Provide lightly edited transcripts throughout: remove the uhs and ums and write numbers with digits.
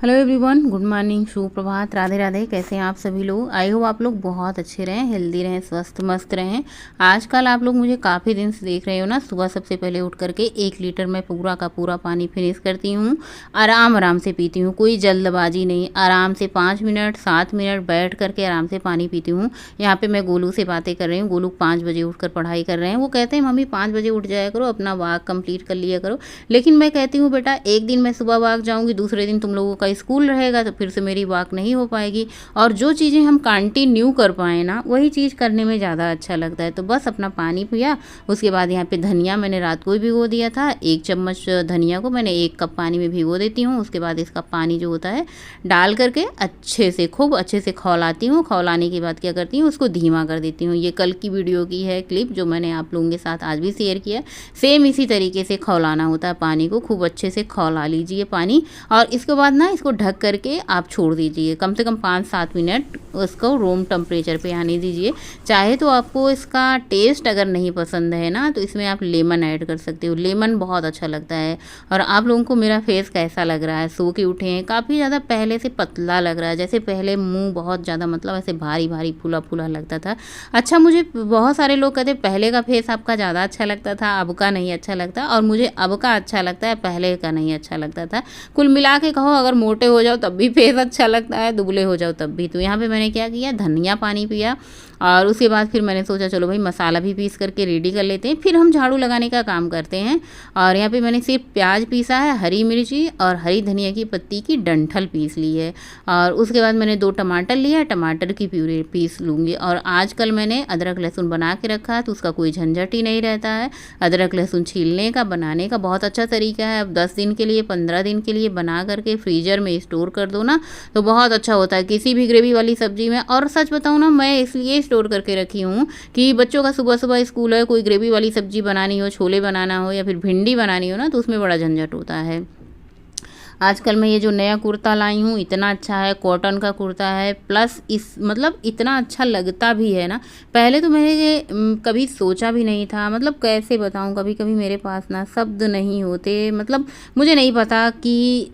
Hello everyone, good morning, सुप्रभात, राधे राधे। कैसे हैं आप सभी लोग? आई होप आप लोग बहुत अच्छे रहें, हेल्दी रहें, स्वस्थ मस्त रहें। आजकल आप लोग मुझे काफ़ी दिन से देख रहे हो ना, सुबह सबसे पहले उठ करके 1 लीटर मैं पूरा का पूरा पानी फिनिश करती हूँ। आराम आराम से पीती हूँ, कोई जल्दबाजी नहीं, आराम से 5 मिनट 7 मिनट बैठ करके आराम से पानी पीती हूँ। यहाँ पे मैं गोलू से बातें कर रही हूँ। गोलू 5 बजे उठ कर पढ़ाई कर रहे हैं। वो कहते हैं मम्मी 5 बजे उठ जाया करो, अपना वॉक कंप्लीट कर लिया करो। लेकिन मैं कहती हूँ बेटा, एक दिन मैं सुबह वॉक जाऊँगी, दूसरे दिन तुम लोगों का स्कूल रहेगा, तो फिर से मेरी वॉक नहीं हो पाएगी। और जो चीज़ें हम कंटिन्यू कर पाएँ ना, वही चीज़ करने में ज़्यादा अच्छा लगता है। तो बस अपना पानी पिया। उसके बाद यहाँ पे धनिया मैंने रात को ही भिगो दिया था। 1 चम्मच धनिया को मैंने 1 कप पानी में भिगो देती हूँ। उसके बाद इसका पानी जो होता है डाल करके अच्छे से, खूब अच्छे से खौलाती हूँ। खौलाने के बाद क्या करती हूँ, उसको धीमा कर देती हूँ। ये कल की वीडियो की है क्लिप, जो मैंने आप लोगों के साथ आज भी शेयर किया। सेम इसी तरीके से खौलाना होता है पानी को। खूब अच्छे से खौला लीजिए पानी, और इसके बाद ना इसको ढक करके आप छोड़ दीजिए कम से कम 5-7 मिनट। उसको रूम टेम्परेचर पे आने दीजिए। चाहे तो आपको इसका टेस्ट अगर नहीं पसंद है ना, तो इसमें आप लेमन ऐड कर सकते हो। लेमन बहुत अच्छा लगता है। और आप लोगों को मेरा फेस कैसा लग रहा है? सो के उठे हैं, काफ़ी ज़्यादा पहले से पतला लग रहा है। जैसे पहले मुंह बहुत ज़्यादा मतलब ऐसे भारी भारी फूला फूला लगता था। अच्छा, मुझे बहुत सारे लोग कहते पहले का फेस आपका ज़्यादा अच्छा लगता था, अब का नहीं अच्छा लगता। और मुझे अब का अच्छा लगता है, पहले का नहीं अच्छा लगता था। कुल मिला के कहो, अगर मोटे हो जाओ तब भी फेस अच्छा लगता है, दुबले हो जाओ तब भी। तो यहाँ पे मैंने क्या किया, धनिया पानी पिया। और उसके बाद फिर मैंने सोचा चलो भाई मसाला भी पीस करके रेडी कर लेते हैं, फिर हम झाड़ू लगाने का काम करते हैं। और यहाँ पे मैंने सिर्फ प्याज पीसा है, हरी मिर्ची और हरी धनिया की पत्ती की डंठल पीस ली है। और उसके बाद मैंने 2 टमाटर लिया, टमाटर की प्यूरी पीस लूँगी। और आजकल मैंने अदरक लहसुन बना के रखा है, तो उसका कोई झंझट ही नहीं रहता है। अदरक लहसुन छीलने का, बनाने का बहुत अच्छा तरीका है। अब 10 दिन के लिए 15 दिन के लिए बना करके फ्रीजर में स्टोर कर दो ना, तो बहुत अच्छा होता है किसी भी ग्रेवी वाली सब्जी में। और सच बताऊँ ना, मैं इसलिए स्टोर करके रखी हूँ कि बच्चों का सुबह सुबह स्कूल है, कोई ग्रेवी वाली सब्जी बनानी हो, छोले बनाना हो या फिर भिंडी बनानी हो ना, तो उसमें बड़ा झंझट होता है। आजकल मैं ये जो नया कुर्ता लाई हूँ, इतना अच्छा है, कॉटन का कुर्ता है, प्लस इस मतलब इतना अच्छा लगता भी है ना। पहले तो मैंने ये कभी सोचा भी नहीं था। मतलब कैसे बताऊँ, कभी कभी मेरे पास ना शब्द नहीं होते। मतलब मुझे नहीं पता कि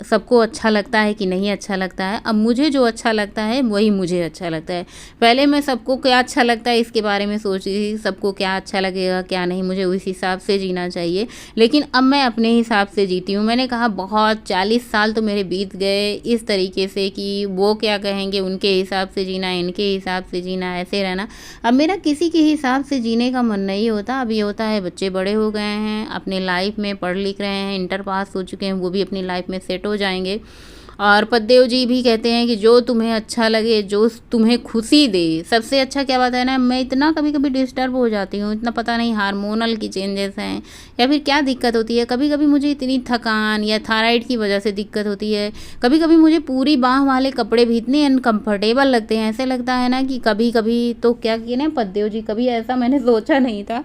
सबको अच्छा लगता है कि नहीं अच्छा लगता है। अब मुझे जो अच्छा लगता है वही मुझे अच्छा लगता है। पहले मैं सबको क्या अच्छा लगता है इसके बारे में सोच रही थी, सबको क्या अच्छा लगेगा क्या नहीं, मुझे उस हिसाब से जीना चाहिए। लेकिन अब मैं अपने हिसाब से जीती हूँ। मैंने कहा बहुत 40 साल तो मेरे बीत गए इस तरीके से कि वो क्या कहेंगे उनके हिसाब से जीना, इनके हिसाब से जीना, ऐसे रहना। अब मेरा किसी के हिसाब से जीने का मन नहीं होता। अब ये होता है बच्चे बड़े हो गए हैं, अपने लाइफ में पढ़ लिख रहे हैं, इंटर पास हो चुके हैं, वो भी अपनी लाइफ में सेट हो जाएंगे। और पद्देव जी भी कहते हैं कि जो तुम्हें अच्छा लगे, जो तुम्हें खुशी दे। सबसे अच्छा क्या बात है ना, मैं इतना कभी कभी डिस्टर्ब हो जाती हूँ, इतना पता नहीं हार्मोनल की चेंजेस हैं या फिर क्या दिक्कत होती है। कभी कभी मुझे इतनी थकान या थायराइड की वजह से दिक्कत होती है। कभी कभी मुझे पूरी बाह वाले कपड़े भी इतने अनकम्फर्टेबल लगते हैं, ऐसे लगता है ना कि कभी कभी तो क्या किए ना पद्देव जी, कभी ऐसा मैंने सोचा नहीं था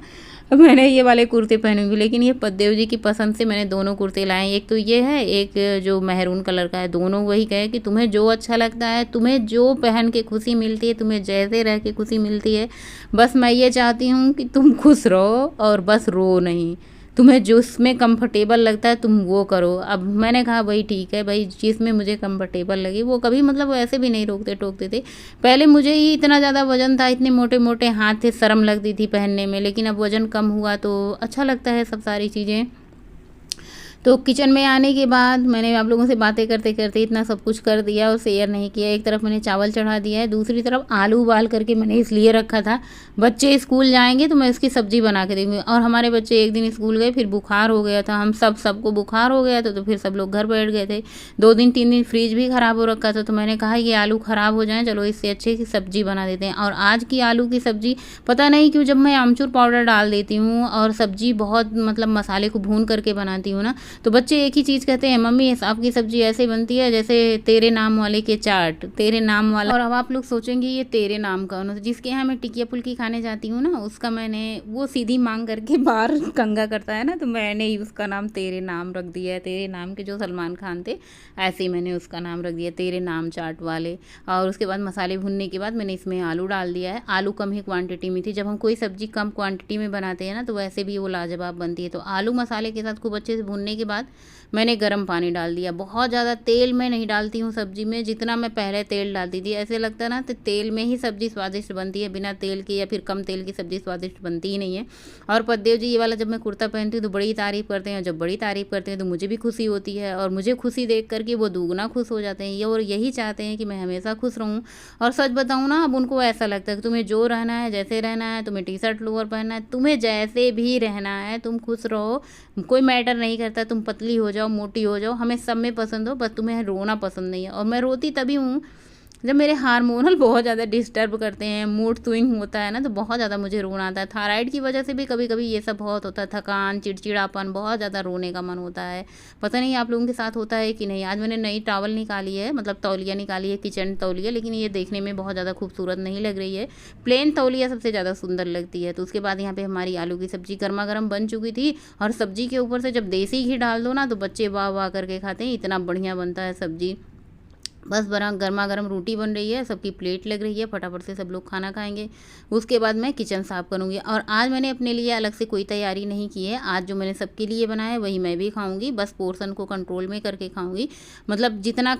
मैंने ये वाले कुर्ते पहनूंगी। लेकिन ये पद्देव जी की पसंद से मैंने दोनों कुर्ते लाए। एक तो ये है, एक जो मेहरून कलर का है। दोनों वही कहे कि तुम्हें जो अच्छा लगता है, तुम्हें जो पहन के खुशी मिलती है, तुम्हें जैसे रह के खुशी मिलती है, बस मैं ये चाहती हूँ कि तुम खुश रहो और बस रो नहीं। तुम्हें जो इसमें कंफर्टेबल लगता है तुम वो करो। अब मैंने कहा भाई ठीक है भाई, जिसमें मुझे कंफर्टेबल लगी वो। कभी मतलब ऐसे भी नहीं रोकते टोकते थे। पहले मुझे ही इतना ज़्यादा वजन था, इतने मोटे मोटे हाथ थे, शर्म लगती थी पहनने में। लेकिन अब वजन कम हुआ तो अच्छा लगता है सब सारी चीज़ें। तो किचन में आने के बाद मैंने आप लोगों से बातें करते करते इतना सब कुछ कर दिया और शेयर नहीं किया। एक तरफ मैंने चावल चढ़ा दिया है, दूसरी तरफ आलू उबाल करके मैंने इसलिए रखा था, बच्चे स्कूल जाएंगे तो मैं इसकी सब्ज़ी बना के दूँगी। और हमारे बच्चे एक दिन स्कूल गए, फिर बुखार हो गया था, हम सबको बुखार हो गया था, तो फिर सब लोग घर बैठ गए थे। 2 दिन 3 दिन फ्रिज भी ख़राब हो रखा था। तो मैंने कहा ये आलू ख़राब हो जाएँ, चलो इससे अच्छे की सब्ज़ी बना देते हैं। और आज की आलू की सब्ज़ी पता नहीं क्यों, जब मैं आमचूर पाउडर डाल देती हूँ और सब्ज़ी बहुत मतलब मसाले को भून करके बनाती हूँ ना, तो बच्चे एक ही चीज़ कहते हैं, मम्मी आपकी सब्जी ऐसे बनती है जैसे तेरे नाम वाले के चाट, तेरे नाम वाला। और अब आप लोग सोचेंगे ये तेरे नाम का, जिसके यहाँ मैं टिकिया फुल्की खाने जाती हूँ ना, उसका मैंने वो सीधी मांग करके बाहर कंगा करता है ना, तो मैंने ही उसका नाम तेरे नाम रख दिया है। तेरे नाम के जो सलमान खान थे, ऐसे ही मैंने उसका नाम रख दिया, तेरे नाम चाट वाले। और उसके बाद मसाले भुनने के बाद मैंने इसमें आलू डाल दिया है। आलू कम ही क्वांटिटी में थी। जब हम कोई सब्ज़ी कम क्वांटिटी में बनाते हैं ना, तो वैसे भी वो लाजवाब बनती है। तो आलू मसाले के साथ खूब अच्छे से भुनने के बाद मैंने गर्म पानी डाल दिया। बहुत ज़्यादा तेल मैं नहीं डालती हूँ सब्ज़ी में, जितना मैं पहले तेल डालती थी। ऐसे लगता है ना तो तेल में ही सब्ज़ी स्वादिष्ट बनती है, बिना तेल की या फिर कम तेल की सब्ज़ी स्वादिष्ट बनती ही नहीं है। और पतिदेव जी ये वाला जब मैं कुर्ता पहनती हूँ तो बड़ी तारीफ़ करते हैं, जब बड़ी तारीफ़ करते हैं तो मुझे भी खुशी होती है और मुझे खुशी देख कर के वो दुगना खुश हो जाते हैं ये, और यही चाहते हैं कि मैं हमेशा खुश रहूँ। और सच बताऊँ ना, अब उनको ऐसा लगता है कि तुम्हें जो रहना है, जैसे रहना है, तुम्हें टी शर्ट लोअर पहनना है, तुम्हें जैसे भी रहना है, तुम खुश रहो, कोई मैटर नहीं करता। तुम पतली हो जाओ, मोटी हो जाओ, हमें सब में पसंद हो, बस तुम्हें रोना पसंद नहीं है। और मैं रोती तभी हूँ जब मेरे हार्मोनल बहुत ज़्यादा डिस्टर्ब करते हैं, मूड स्विंग होता है ना, तो बहुत ज़्यादा मुझे रोना आता है। थायराइड की वजह से भी कभी कभी ये सब बहुत होता है, थकान, चिड़चिड़ापन, बहुत ज़्यादा रोने का मन होता है। पता नहीं आप लोगों के साथ होता है कि नहीं। आज मैंने नई टॉवल निकाली है, मतलब तौलिया निकाली है, किचन तौलिया, लेकिन ये देखने में बहुत ज़्यादा खूबसूरत नहीं लग रही है। प्लेन तौलिया सबसे ज़्यादा सुंदर लगती है। तो उसके बाद यहाँ पे हमारी आलू की सब्ज़ी गर्मा गर्म बन चुकी थी, और सब्ज़ी के ऊपर से जब देसी घी डाल दो ना तो बच्चे वाह वाह करके खाते हैं, इतना बढ़िया बनता है सब्ज़ी। बस बरा गर्मा गर्म रोटी बन रही है, सबकी प्लेट लग रही है, फटाफट से सब लोग खाना खाएंगे। उसके बाद मैं किचन साफ़ करूँगी। और आज मैंने अपने लिए अलग से कोई तैयारी नहीं की है। आज जो मैंने सबके लिए बनाया है वही मैं भी खाऊंगी, बस पोर्शन को कंट्रोल में करके खाऊंगी। मतलब जितना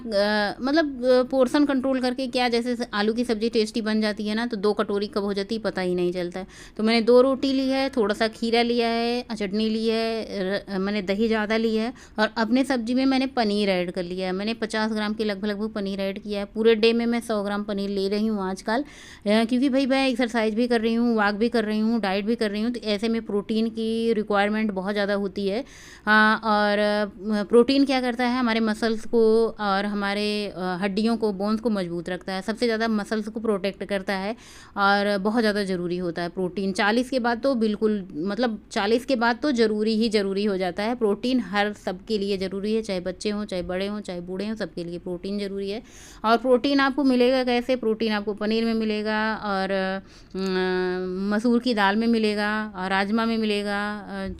पोर्शन कंट्रोल करके क्या, जैसे आलू की सब्ज़ी टेस्टी बन जाती है ना, तो 2 कटोरी कब हो जाती है पता ही नहीं चलता है। तो मैंने 2 रोटी ली है, थोड़ा सा खीरा लिया है, चटनी ली है, मैंने दही ज़्यादा ली है, और अपने सब्ज़ी में मैंने पनीर ऐड कर लिया है। मैंने 50 ग्राम के लगभग पनीर ऐड किया है। पूरे डे में मैं 100 ग्राम पनीर ले रही हूँ आजकल, क्योंकि भाई मैं एक्सरसाइज भी कर रही हूँ, वॉक भी कर रही हूँ, डाइट भी कर रही हूँ, तो ऐसे में प्रोटीन की रिक्वायरमेंट बहुत ज़्यादा होती है। और प्रोटीन क्या करता है, हमारे मसल्स को और हमारे हड्डियों को, बोन्स को मजबूत रखता है। सबसे ज़्यादा मसल्स को प्रोटेक्ट करता है, और बहुत ज़्यादा ज़रूरी होता है प्रोटीन। 40 के बाद तो बिल्कुल, मतलब 40 के बाद तो ज़रूरी हो जाता है प्रोटीन। हर सबके लिए ज़रूरी है, चाहे बच्चे हों, चाहे बड़े हों, चाहे बूढ़े हों, सबके लिए प्रोटीन ज़रूरी है। और प्रोटीन आपको मिलेगा कैसे? प्रोटीन आपको पनीर में मिलेगा, और मसूर की दाल में मिलेगा, और राजमा में मिलेगा,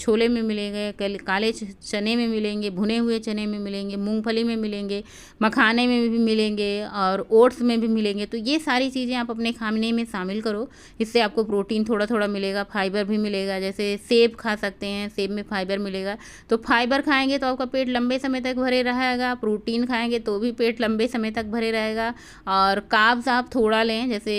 छोले में मिलेंगे, काले चने में मिलेंगे, भुने हुए चने में मिलेंगे, मूंगफली में मिलेंगे, मखाने में भी मिलेंगे, और ओट्स में भी मिलेंगे। तो ये सारी चीज़ें आप अपने खाने में शामिल करो, इससे आपको प्रोटीन थोड़ा थोड़ा मिलेगा, फाइबर भी मिलेगा। जैसे सेब खा सकते हैं, सेब में फाइबर मिलेगा। तो फाइबर खाएंगे तो आपका पेट लंबे समय तक भरे रहेगा, प्रोटीन खाएंगे तो भी पेट लंबे समय तक भरे रहेगा। और कार्ब्स आप थोड़ा लें, जैसे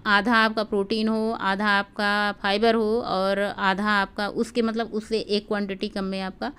आधा आपका प्रोटीन हो, आधा आपका फाइबर हो, और आधा आपका उसके मतलब उससे एक क्वांटिटी कम में आपका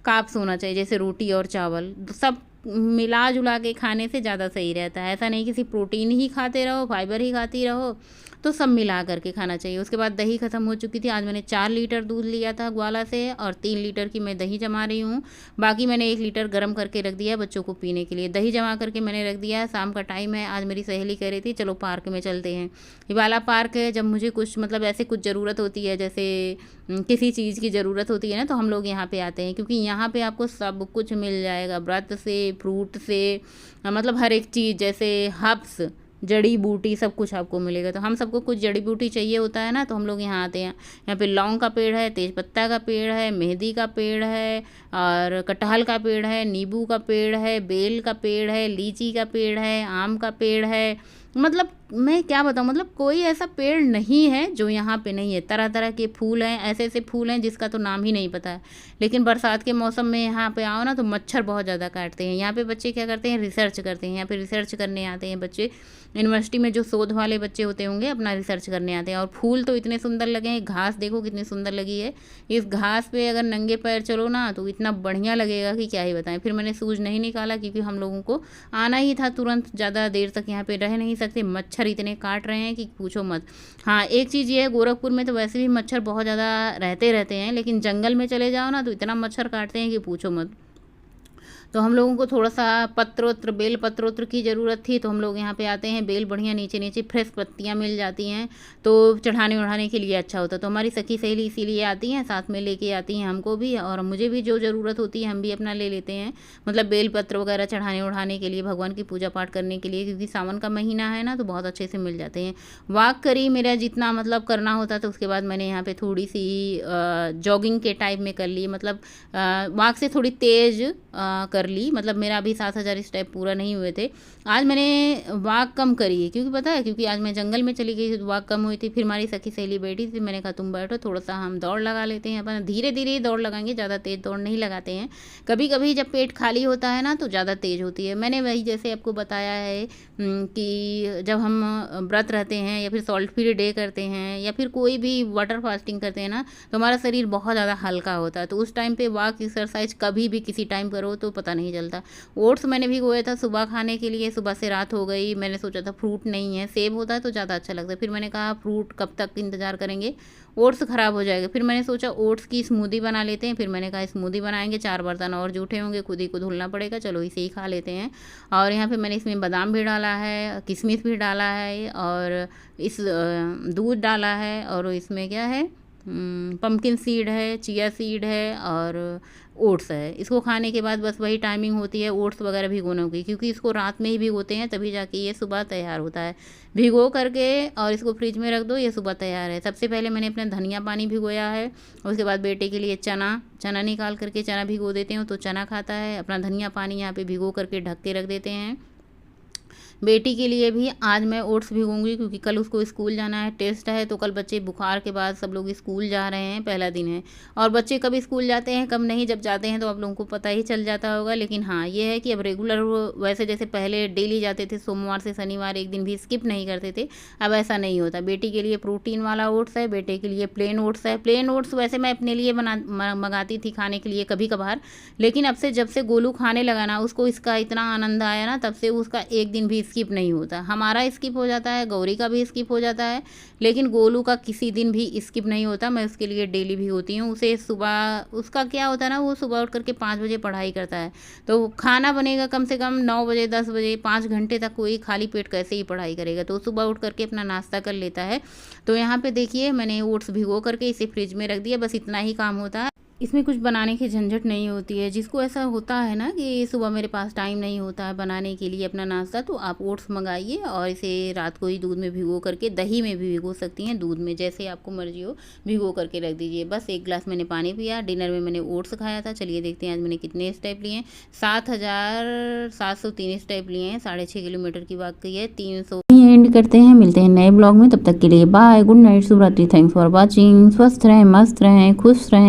कार्ब्स होना चाहिए, जैसे रोटी और चावल। सब मिला जुला के खाने से ज़्यादा सही रहता है। ऐसा नहीं कि सिर्फ प्रोटीन ही खाते रहो, फाइबर ही खाती रहो, तो सब मिला करके खाना चाहिए। उसके बाद दही ख़त्म हो चुकी थी। आज मैंने 4 लीटर दूध लिया था ग्वाला से, और 3 लीटर की मैं दही जमा रही हूँ। बाकी मैंने 1 लीटर गर्म करके रख दिया है बच्चों को पीने के लिए। दही जमा करके मैंने रख दिया है। शाम का टाइम है। आज मेरी सहेली कह रही थी चलो पार्क में चलते हैं। ये वाला पार्क है, जब मुझे कुछ मतलब ऐसे कुछ ज़रूरत होती है, जैसे किसी चीज़ की ज़रूरत होती है ना, तो हम लोग यहाँ पे आते हैं, क्योंकि यहाँ पे आपको सब कुछ मिल जाएगा, व्रत से, फ्रूट से, मतलब हर एक चीज़, जैसे हर्ब्स, जड़ी बूटी, सब कुछ आपको मिलेगा। तो हम सबको कुछ जड़ी बूटी चाहिए होता है ना, तो हम लोग यहाँ आते हैं। यहाँ पे लौंग का पेड़ है, तेज़पत्ता का पेड़ है, मेहंदी का पेड़ है, और कटहल का पेड़ है, नींबू का पेड़ है, बेल का पेड़ है, लीची का पेड़ है, आम का पेड़ है। मतलब मैं क्या बताऊँ, मतलब कोई ऐसा पेड़ नहीं है जो यहाँ पे नहीं है। तरह तरह के फूल हैं, ऐसे ऐसे फूल हैं जिसका तो नाम ही नहीं पता है। लेकिन बरसात के मौसम में यहाँ पे आओ ना तो मच्छर बहुत ज़्यादा काटते हैं। यहाँ पे बच्चे क्या करते हैं, रिसर्च करते हैं। यहाँ पे रिसर्च करने आते हैं बच्चे, यूनिवर्सिटी में जो शोध वाले बच्चे होते होंगे, अपना रिसर्च करने आते हैं। और फूल तो इतने सुंदर लगे हैं, घास देखो कितनी सुंदर लगी है। इस घास पे अगर नंगे पैर चलो ना तो इतना बढ़िया लगेगा कि क्या ही बताएं। फिर मैंने शूज़ नहीं निकाला, क्योंकि हम लोगों को आना ही था तुरंत, ज़्यादा देर तक यहाँ पे रह नहीं सकते। मच्छर इतने काट रहे हैं कि पूछो मत। हाँ, एक चीज़ ये है, गोरखपुर में तो वैसे भी मच्छर बहुत ज़्यादा रहते हैं, लेकिन जंगल में चले जाओ ना तो इतना मच्छर काटते हैं कि पूछो मत। तो हम लोगों को थोड़ा सा पत्रोत्र, बेल पत्रोत्र की ज़रूरत थी, तो हम लोग यहाँ पे आते हैं। बेल बढ़िया नीचे नीचे फ्रेश पत्तियाँ मिल जाती हैं, तो चढ़ाने उढ़ाने के लिए अच्छा होता है। तो हमारी सखी सहेली इसीलिए आती हैं, साथ में लेके आती हैं हमको भी, और मुझे भी जो ज़रूरत होती है हम भी अपना ले लेते हैं। मतलब बेल पत्र वगैरह चढ़ाने उढ़ाने के लिए, भगवान की पूजा पाठ करने के लिए, क्योंकि सावन का महीना है ना, तो बहुत अच्छे से मिल जाते हैं। वॉक करी, मेरा जितना मतलब करना होता था। उसके बाद मैंने यहाँ पर थोड़ी सी जॉगिंग के टाइप में कर ली, मतलब वॉक से थोड़ी तेज़ कर ली, मतलब मेरा अभी 7,000 स्टेप पूरा नहीं हुए थे। आज मैंने वॉक कम करी है, क्योंकि पता है, क्योंकि आज मैं जंगल में चली गई थी तो वॉक कम हुई थी। फिर हमारी सखी सहेली बैठी थी, मैंने कहा तुम बैठो, थोड़ा सा हम दौड़ लगा लेते हैं। अपन धीरे धीरे ही दौड़ लगाएंगे, ज़्यादा तेज़ दौड़ नहीं लगाते हैं। कभी कभी जब पेट खाली होता है ना तो ज़्यादा तेज़ होती है। मैंने वही जैसे आपको बताया है कि जब हम व्रत रहते हैं या फिर सॉल्ट फ्री डे करते हैं या फिर कोई भी वाटर फास्टिंग करते हैं ना, तो हमारा शरीर बहुत ज़्यादा हल्का होता है। तो उस टाइम पे वॉक एक्सरसाइज कभी भी किसी टाइम करो तो पता नहीं चलता। ओट्स मैंने भिगोया था सुबह खाने के लिए, सुबह से रात हो गई। मैंने सोचा था फ्रूट नहीं है, सेब होता है तो ज़्यादा अच्छा लगता है। फिर मैंने कहा फ्रूट कब तक इंतज़ार करेंगे, ओट्स ख़राब हो जाएगा। फिर मैंने सोचा ओट्स की स्मूदी बना लेते हैं। फिर मैंने कहा स्मूदी बनाएंगे, 4 बर्तन और जूठे होंगे, खुद ही को धुलना पड़ेगा, चलो इसे ही खा लेते हैं। और यहाँ पे मैंने इसमें बादाम भी डाला है, किशमिश भी डाला है और इस दूध डाला है, और इसमें क्या है, पम्पकिन सीड है, चिया सीड है और ओट्स है। इसको खाने के बाद बस वही टाइमिंग होती है ओट्स वगैरह भिगोने की, क्योंकि इसको रात में ही भिगोते हैं तभी जाके ये सुबह तैयार होता है। भिगो करके और इसको फ्रिज में रख दो, ये सुबह तैयार है। सबसे पहले मैंने अपना धनिया पानी भिगोया है, उसके बाद बेटे के लिए चना निकाल करके चना भिगो देते हैं तो चना खाता है। अपना धनिया पानी यहाँ पे भिगो करके ढक के रख देते हैं। बेटी के लिए भी आज मैं ओट्स भिगूंगी, क्योंकि कल उसको स्कूल जाना है, टेस्ट है। तो कल बच्चे बुखार के बाद सब लोग स्कूल जा रहे हैं, पहला दिन है। और बच्चे कब स्कूल जाते हैं कब नहीं, जब जाते हैं तो आप लोगों को पता ही चल जाता होगा। लेकिन हाँ ये है कि अब रेगुलर वैसे जैसे पहले डेली जाते थे, सोमवार से शनिवार एक दिन भी स्किप नहीं करते थे, अब ऐसा नहीं होता। बेटी के लिए प्रोटीन वाला ओट्स है, बेटे के लिए प्लेन ओट्स है। प्लेन ओट्स वैसे मैं अपने लिए मंगाती थी खाने के लिए कभी कभार, लेकिन अब से जब से गोलू खाने लगा ना, उसको इसका इतना आनंद आया ना, तब से उसका एक दिन भी स्किप नहीं होता। हमारा स्किप हो जाता है, गौरी का भी स्किप हो जाता है, लेकिन गोलू का किसी दिन भी स्किप नहीं होता। मैं उसके लिए डेली भी होती हूँ। उसे सुबह उसका क्या होता है ना, वो सुबह उठ करके 5 बजे पढ़ाई करता है, तो खाना बनेगा कम से कम 9 बजे 10 बजे, 5 घंटे तक कोई खाली पेट कैसे ही पढ़ाई करेगा। तो सुबह उठ करके अपना नाश्ता कर लेता है। तो यहाँ पे देखिए मैंने ओट्स भिगो करके इसे फ्रिज में रख दिया, बस इतना ही काम होता है। इसमें कुछ बनाने की झंझट नहीं होती है। जिसको ऐसा होता है ना कि सुबह मेरे पास टाइम नहीं होता है बनाने के लिए अपना नाश्ता, तो आप ओट्स मंगाइए और इसे रात को ही दूध में भिगो करके, दही में भी भिगो सकती हैं, दूध में जैसे आपको मर्जी हो भिगो करके रख दीजिए। बस 1 गिलास मैंने पानी पिया। डिनर में मैंने ओट्स खाया था। चलिए देखते हैं आज मैंने कितने स्टेप लिए हैं। 7,703 स्टेप लिए हैं। 6.5 किलोमीटर की वॉक की है। 300 एंड करते हैं। मिलते हैं नए ब्लॉग में, तब तक के लिए बाय, गुड नाइट, शुभ रात्रि, थैंक्स फॉर वॉचिंग। स्वस्थ रहें, मस्त रहें, खुश रहें।